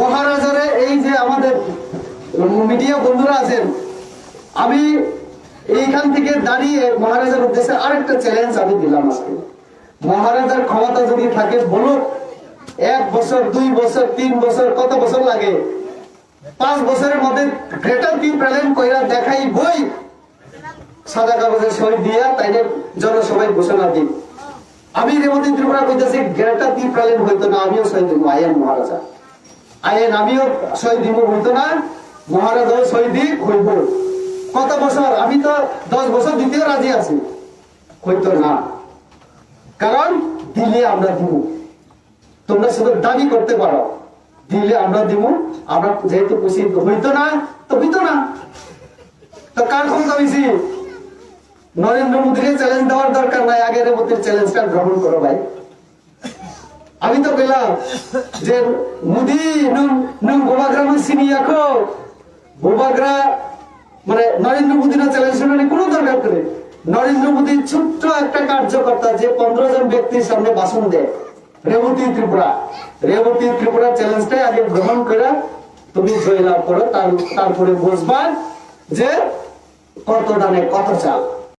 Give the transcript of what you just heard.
মহারাজারে এই যে আমাদের মিডিয়া বন্ধুরা আছেন, আমি এইখান থেকে দাঁড়িয়ে মহারাজার উদ্দেশ্যে আরেকটা চ্যালেঞ্জ আমি দিলাম আজকে। মহারাজার ক্ষমতা যদি থাকে বলুক, 1 বছর 2 বছর 3 বছর কত বছর লাগে, 5 বছরের মধ্যে গ্রেটার টি প্রেজেন্ট কইরা দেখাই বই সাদা কাগজে সই দিয়া তাইলে জনসভায় ঘোষণা দিই। আমি রেবতী ত্রিপুরা কইতেছি গ্রেটার টি প্রেজেন্ট হইতো না, আমিও সই দিব। আইন মহারাজা আইন আমিও সই দিব, হইতো না মহারাজাও সই দিই হইব। কত বছর? আমি তো 10 বছর দিতেও রাজি আছি। হইতো না, কারণ দিলে আমরা দিব। তোমরা শুধু দাবি করতে পারো, দিলে আমরা দিব। আমরা যেহেতু খুশি হইতো না তো হইতো না। তো কার ক্ষমতা বেশি? নরেন্দ্র মোদীকে চ্যালেঞ্জ দেওয়ার দরকার নাই, আগে রেবতীর চ্যালেঞ্জটা গ্রহণ করো ভাই। আমি তো বললাম যে মোদী নুন গোবাগ্রা চিনি রাখো, গোবাগ্রা মানে নরেন্দ্র মোদী না চ্যালেঞ্জ শুনে কোনো দরকার করে। নরেন্দ্র মোদী ছোট্ট একটা কার্যকর্তা যে 15 জন ব্যক্তির সামনে ভাষণ দেয়, রেবতী ত্রিপুরা চ্যালেঞ্জটাই আগে গ্রহণ করে তুমি জয়লাভ করো, তারপরে বুঝবা যে কত দানে কত চাল।